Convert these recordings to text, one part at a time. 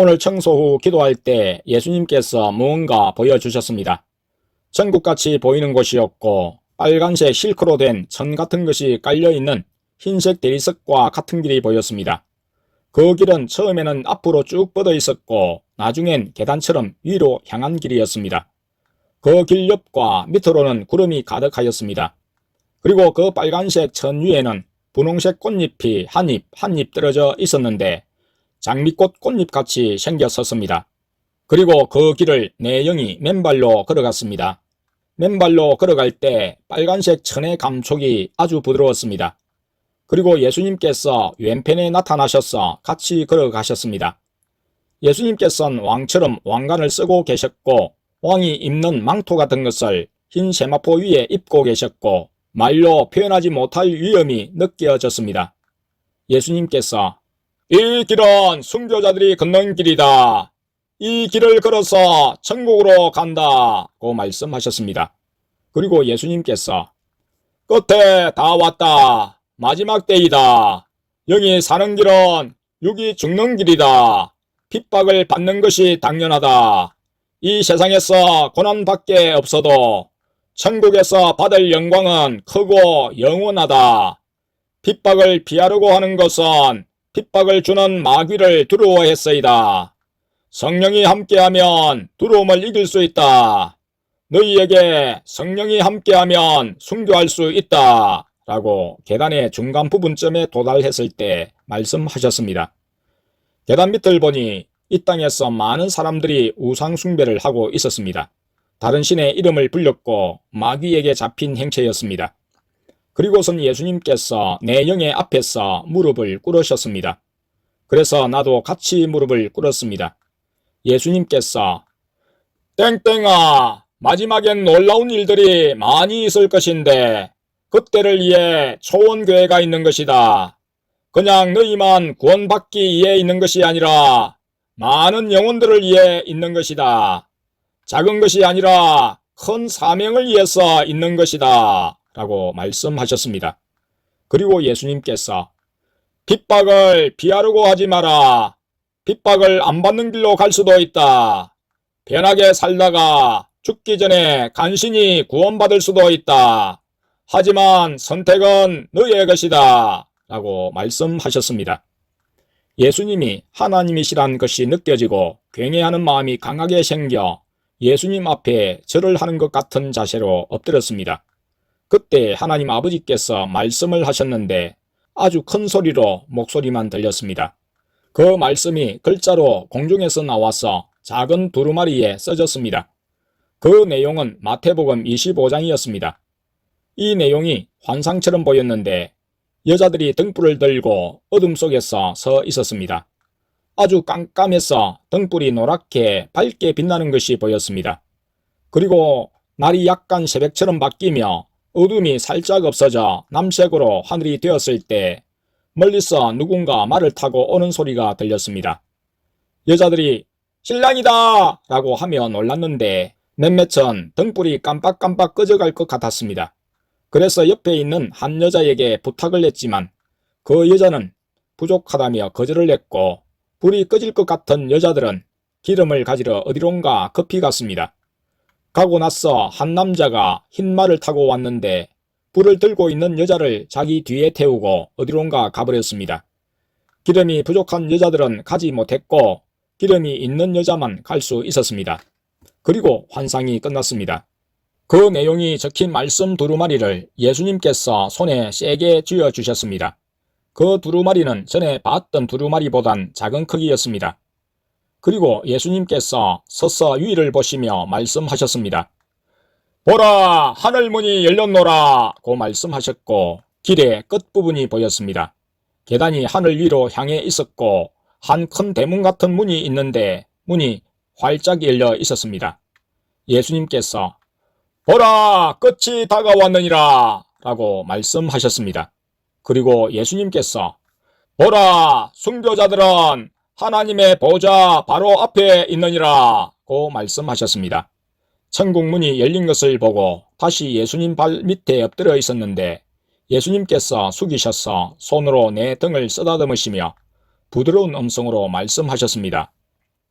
오늘 청소 후 기도할 때 예수님께서 무언가 보여주셨습니다. 천국같이 보이는 곳이었고 빨간색 실크로 된 천 같은 것이 깔려있는 흰색 대리석과 같은 길이 보였습니다. 그 길은 처음에는 앞으로 쭉 뻗어 있었고 나중엔 계단처럼 위로 향한 길이었습니다. 그 길 옆과 밑으로는 구름이 가득하였습니다. 그리고 그 빨간색 천 위에는 분홍색 꽃잎이 한 잎 떨어져 있었는데 장미꽃 꽃잎같이 생겼었습니다. 그리고 그 길을 내 영이 맨발로 걸어갔습니다. 맨발로 걸어갈 때 빨간색 천의 감촉이 아주 부드러웠습니다. 그리고 예수님께서 왼편에 나타나셔서 같이 걸어가셨습니다. 예수님께서는 왕처럼 왕관을 쓰고 계셨고 왕이 입는 망토 같은 것을 흰 세마포 위에 입고 계셨고 말로 표현하지 못할 위엄이 느껴졌습니다. 예수님께서 이 길은 순교자들이 걷는 길이다. 이 길을 걸어서 천국으로 간다고 말씀하셨습니다. 그리고 예수님께서 끝에 다 왔다. 마지막 때이다. 영이 사는 길은 육이 죽는 길이다. 핍박을 받는 것이 당연하다. 이 세상에서 고난밖에 없어도 천국에서 받을 영광은 크고 영원하다. 핍박을 피하려고 하는 것은 핍박을 주는 마귀를 두려워했어이다. 성령이 함께하면 두려움을 이길 수 있다. 너희에게 성령이 함께하면 순교할 수 있다. 라고 계단의 중간 부분쯤에 도달했을 때 말씀하셨습니다. 계단 밑을 보니 이 땅에서 많은 사람들이 우상 숭배를 하고 있었습니다. 다른 신의 이름을 불렸고 마귀에게 잡힌 행체였습니다. 그리고선 예수님께서 내 영의 앞에서 무릎을 꿇으셨습니다. 그래서 나도 같이 무릎을 꿇었습니다. 예수님께서 땡땡아, 마지막엔 놀라운 일들이 많이 있을 것인데 그때를 위해 초원교회가 있는 것이다. 그냥 너희만 구원받기 위해 있는 것이 아니라 많은 영혼들을 위해 있는 것이다. 작은 것이 아니라 큰 사명을 위해서 있는 것이다. 라고 말씀하셨습니다. 그리고 예수님께서 핍박을 피하려고 하지 마라. 핍박을 안 받는 길로 갈 수도 있다. 편하게 살다가 죽기 전에 간신히 구원받을 수도 있다. 하지만 선택은 너의 것이다. 라고 말씀하셨습니다. 예수님이 하나님이시란 것이 느껴지고 굉해하는 마음이 강하게 생겨 예수님 앞에 절을 하는 것 같은 자세로 엎드렸습니다. 그때 하나님 아버지께서 말씀을 하셨는데 아주 큰 소리로 목소리만 들렸습니다. 그 말씀이 글자로 공중에서 나와서 작은 두루마리에 써졌습니다. 그 내용은 마태복음 25장이었습니다. 이 내용이 환상처럼 보였는데 여자들이 등불을 들고 어둠 속에서 서 있었습니다. 아주 깜깜해서 등불이 노랗게 밝게 빛나는 것이 보였습니다. 그리고 날이 약간 새벽처럼 바뀌며 어둠이 살짝 없어져 남색으로 하늘이 되었을 때 멀리서 누군가 말을 타고 오는 소리가 들렸습니다. 여자들이 신랑이다! 라고 하며 놀랐는데 몇몇은 등불이 깜빡깜빡 꺼져갈 것 같았습니다. 그래서 옆에 있는 한 여자에게 부탁을 했지만 그 여자는 부족하다며 거절을 했고 불이 꺼질 것 같은 여자들은 기름을 가지러 어디론가 급히 갔습니다. 가고 나서 한 남자가 흰 말을 타고 왔는데 불을 들고 있는 여자를 자기 뒤에 태우고 어디론가 가버렸습니다. 기름이 부족한 여자들은 가지 못했고 기름이 있는 여자만 갈 수 있었습니다. 그리고 환상이 끝났습니다. 그 내용이 적힌 말씀 두루마리를 예수님께서 손에 세게 쥐어주셨습니다. 그 두루마리는 전에 봤던 두루마리보단 작은 크기였습니다. 그리고 예수님께서 서서 위를 보시며 말씀하셨습니다. 보라, 하늘문이 열렸노라 고 말씀하셨고 길의 끝부분이 보였습니다. 계단이 하늘 위로 향해 있었고 한 큰 대문 같은 문이 있는데 문이 활짝 열려 있었습니다. 예수님께서 보라, 끝이 다가왔느니라 라고 말씀하셨습니다. 그리고 예수님께서 보라, 순교자들은 하나님의 보좌 바로 앞에 있느니라 고 말씀하셨습니다. 천국 문이 열린 것을 보고 다시 예수님 발 밑에 엎드려 있었는데 예수님께서 숙이셔서 손으로 내 등을 쓰다듬으시며 부드러운 음성으로 말씀하셨습니다.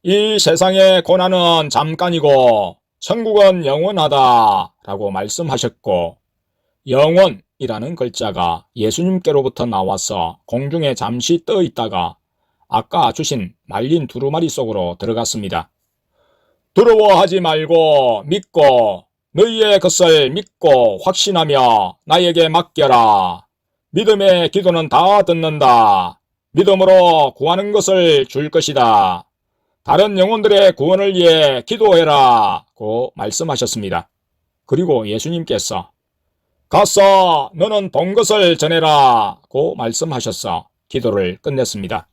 이 세상의 고난은 잠깐이고 천국은 영원하다 라고 말씀하셨고, 영원이라는 글자가 예수님께로부터 나와서 공중에 잠시 떠 있다가 아까 주신 말린 두루마리 속으로 들어갔습니다. 두려워하지 말고 믿고 너희의 것을 믿고 확신하며 나에게 맡겨라. 믿음의 기도는 다 듣는다. 믿음으로 구하는 것을 줄 것이다. 다른 영혼들의 구원을 위해 기도해라 고 말씀하셨습니다. 그리고 예수님께서 가서 너는 본 것을 전해라 고 말씀하셔서 기도를 끝냈습니다.